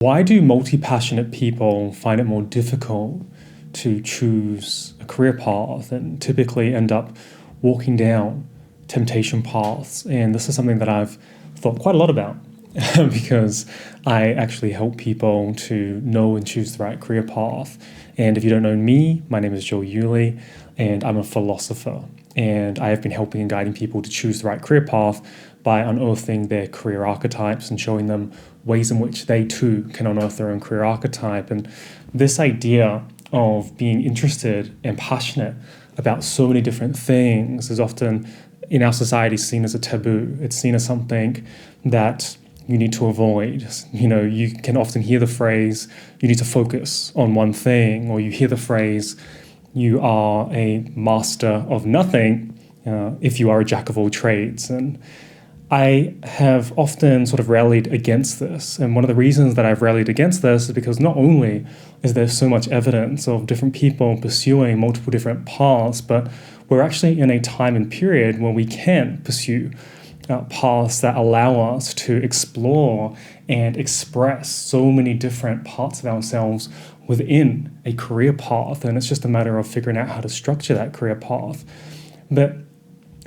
Why do multi-passionate people find it more difficult to choose a career path and typically end up walking down temptation paths? And this is something that I've thought quite a lot about because I actually help people to know and choose the right career path. And if you don't know me, my name is Joe Yuli, and I'm a philosopher. And I have been helping and guiding people to choose the right career path by unearthing their career archetypes and showing them ways in which they too can unearth their own career archetype. And this idea of being interested and passionate about so many different things is often in our society seen as a taboo. It's seen as something that you need to avoid. You know, you can often hear the phrase, you need to focus on one thing, or you hear the phrase, you are a master of nothing if you are a jack of all trades. And I have often sort of rallied against this. And one of the reasons that I've rallied against this is because not only is there so much evidence of different people pursuing multiple different paths, but we're actually in a time and period where we can pursue paths that allow us to explore and express so many different parts of ourselves within a career path. And it's just a matter of figuring out how to structure that career path. But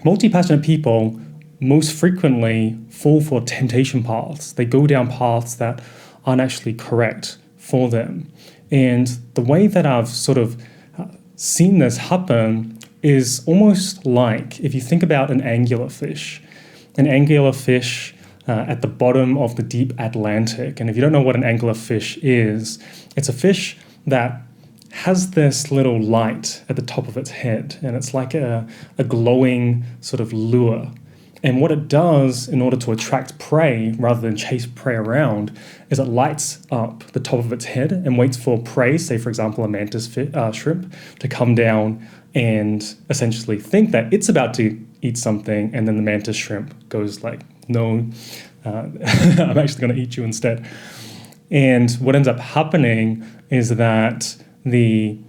multi-passionate people most frequently fall for temptation paths. They go down paths that aren't actually correct for them. And the way that I've sort of seen this happen is almost like if you think about an anglerfish at the bottom of the deep Atlantic. And if you don't know what an anglerfish is, it's a fish that has this little light at the top of its head, and it's like a glowing sort of lure. And what it does in order to attract prey rather than chase prey around is it lights up the top of its head and waits for prey, say for example a mantis shrimp, to come down and essentially think that it's about to eat something, and then the mantis shrimp goes like, no, I'm actually going to eat you instead. And what ends up happening is that the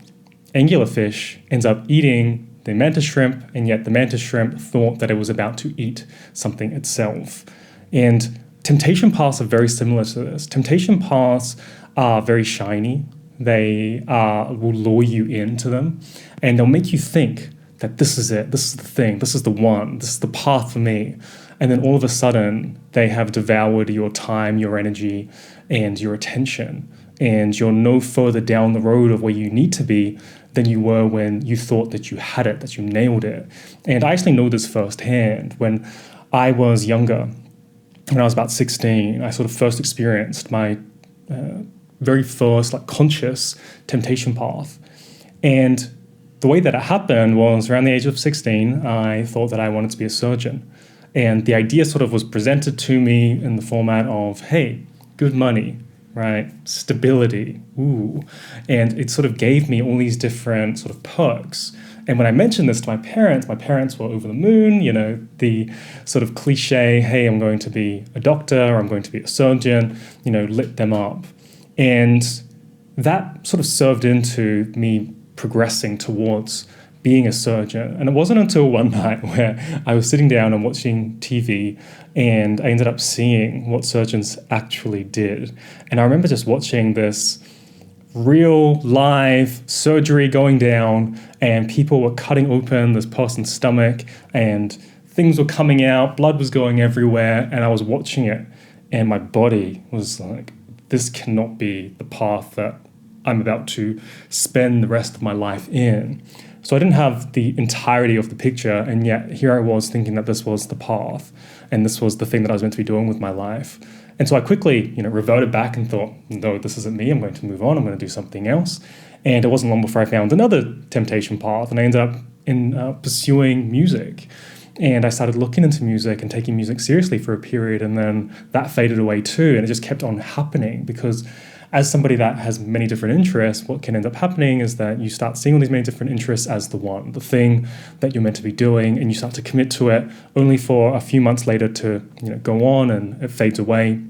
anglerfish ends up eating the mantis shrimp, and yet the mantis shrimp thought that it was about to eat something itself. And temptation paths are very similar to this. Temptation paths are very shiny. They will lure you into them, and they'll make you think that this is it, this is the thing, this is the one, this is the path for me. And then all of a sudden, they have devoured your time, your energy, and your attention. And you're no further down the road of where you need to be than you were when you thought that you had it, that you nailed it. And I actually know this firsthand. When I was younger, when I was about 16, I sort of first experienced my very first conscious temptation path. And the way that it happened was around the age of 16, I thought that I wanted to be a surgeon. And the idea sort of was presented to me in the format of, hey, good money, right? Stability, ooh. And it sort of gave me all these different sort of perks. And when I mentioned this to my parents were over the moon, you know, the sort of cliche, hey, I'm going to be a doctor, or I'm going to be a surgeon, you know, lit them up. And that sort of served into me progressing towards being a surgeon. And it wasn't until one night where I was sitting down and watching TV, and I ended up seeing what surgeons actually did. And I remember just watching this real live surgery going down, and people were cutting open this person's stomach, and things were coming out, blood was going everywhere, and I was watching it, and my body was like, this cannot be the path that I'm about to spend the rest of my life in. So I didn't have the entirety of the picture, and yet here I was thinking that this was the path, and this was the thing that I was meant to be doing with my life. And so I quickly, reverted back and thought, no, this isn't me. I'm going to move on. I'm going to do something else. And it wasn't long before I found another temptation path, and I ended up in pursuing music. And I started looking into music and taking music seriously for a period, and then that faded away too, and it just kept on happening because as somebody that has many different interests, what can end up happening is that you start seeing all these many different interests as the one, the thing that you're meant to be doing, and you start to commit to it only for a few months later to go on, and it fades away,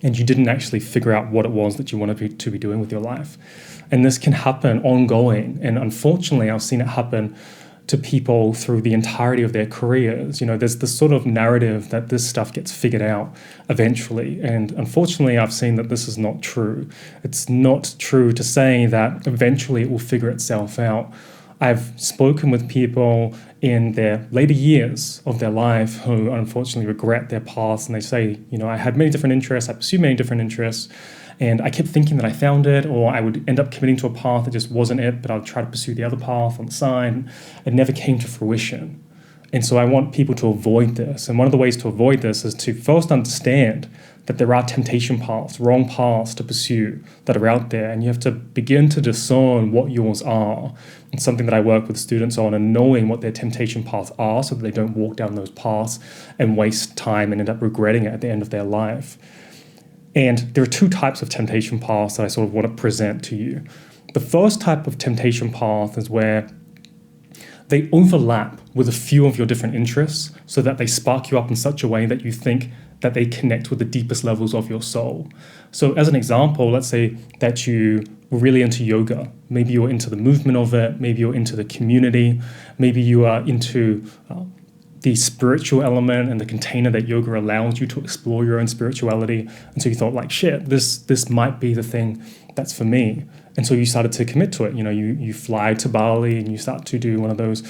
and you didn't actually figure out what it was that you wanted to be doing with your life. And this can happen ongoing, and unfortunately I've seen it happen to people through the entirety of their careers. There's this sort of narrative that this stuff gets figured out eventually. And unfortunately, I've seen that this is not true. It's not true to say that eventually it will figure itself out. I've spoken with people in their later years of their life who unfortunately regret their past, and they say, I had many different interests, I pursued many different interests, and I kept thinking that I found it, or I would end up committing to a path that just wasn't it, but I'd try to pursue the other path on the side. It never came to fruition. And so I want people to avoid this. And one of the ways to avoid this is to first understand that there are temptation paths, wrong paths to pursue that are out there. And you have to begin to discern what yours are. It's something that I work with students on, and knowing what their temptation paths are so that they don't walk down those paths and waste time and end up regretting it at the end of their life. And there are two types of temptation paths that I sort of want to present to you. The first type of temptation path is where they overlap with a few of your different interests so that they spark you up in such a way that you think that they connect with the deepest levels of your soul. So as an example, let's say that you were really into yoga. Maybe you're into the movement of it. Maybe you're into the community. Maybe you are into the spiritual element and the container that yoga allows you to explore your own spirituality. And so you thought, like, shit, this might be the thing that's for me. And so you started to commit to it. You fly to Bali and you start to do one of those,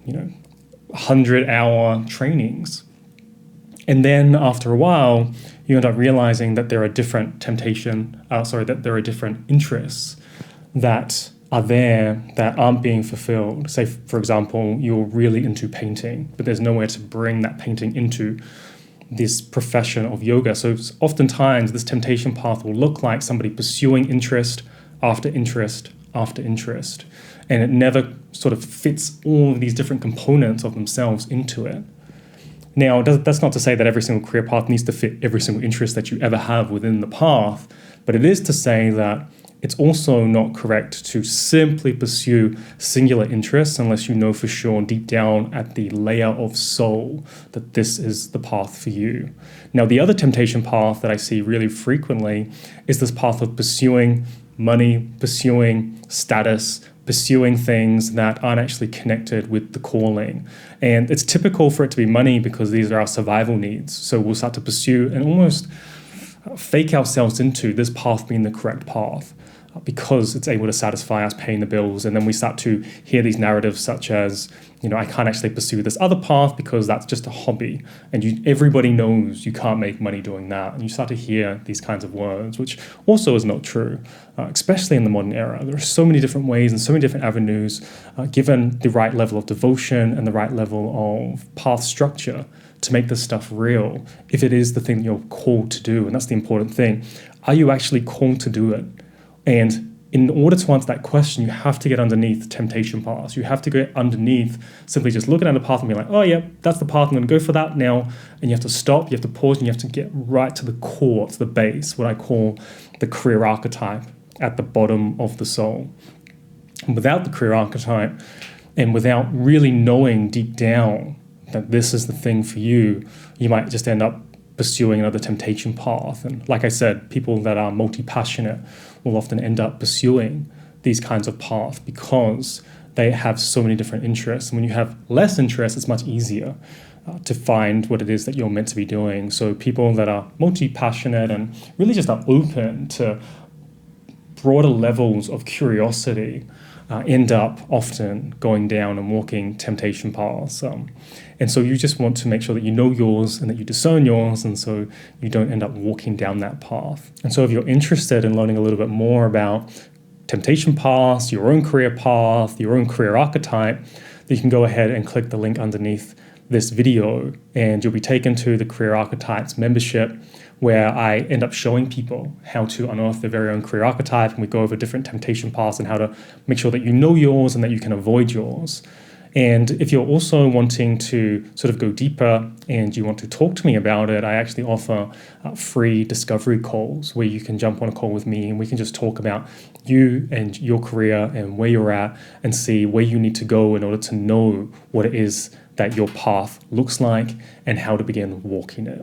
100-hour trainings. And then after a while, you end up realizing that there are different that there are different interests that are there that aren't being fulfilled. Say, for example, you're really into painting, but there's nowhere to bring that painting into this profession of yoga. So oftentimes this temptation path will look like somebody pursuing interest after interest after interest, and it never sort of fits all of these different components of themselves into it. Now, that's not to say that every single career path needs to fit every single interest that you ever have within the path, but it is to say that it's also not correct to simply pursue singular interests unless you know for sure deep down at the layer of soul that this is the path for you. Now, the other temptation path that I see really frequently is this path of pursuing money, pursuing status, pursuing things that aren't actually connected with the calling. And it's typical for it to be money because these are our survival needs. So we'll start to pursue and almost fake ourselves into this path being the correct path because it's able to satisfy us paying the bills. And then we start to hear these narratives such as, I can't actually pursue this other path because that's just a hobby. And everybody knows you can't make money doing that. And you start to hear these kinds of words, which also is not true, especially in the modern era. There are so many different ways and so many different avenues, given the right level of devotion and the right level of path structure to make this stuff real, if it is the thing that you're called to do. And that's the important thing. Are you actually called to do it? And in order to answer that question, you have to get underneath temptation paths. You have to get underneath simply just looking at a path and be like, oh yeah, that's the path, I'm going to go for that now. And you have to stop, you have to pause, and you have to get right to the core, to the base, what I call the career archetype at the bottom of the soul. And without the career archetype, and without really knowing deep down that this is the thing for you, you might just end up pursuing another temptation path. And like I said, people that are multi-passionate will often end up pursuing these kinds of paths because they have so many different interests. And when you have less interest, it's much easier to find what it is that you're meant to be doing. So people that are multi-passionate and really just are open to broader levels of curiosity end up often going down and walking temptation paths. And so you just want to make sure that you know yours and that you discern yours, and so you don't end up walking down that path. And so if you're interested in learning a little bit more about temptation paths, your own career path, your own career archetype, then you can go ahead and click the link underneath this video and you'll be taken to the Career Archetypes membership, where I end up showing people how to unearth their very own career archetype, and we go over different temptation paths and how to make sure that you know yours and that you can avoid yours. And if you're also wanting to sort of go deeper and you want to talk to me about it, I actually offer free discovery calls where you can jump on a call with me and we can just talk about you and your career and where you're at and see where you need to go in order to know what it is that your path looks like and how to begin walking it.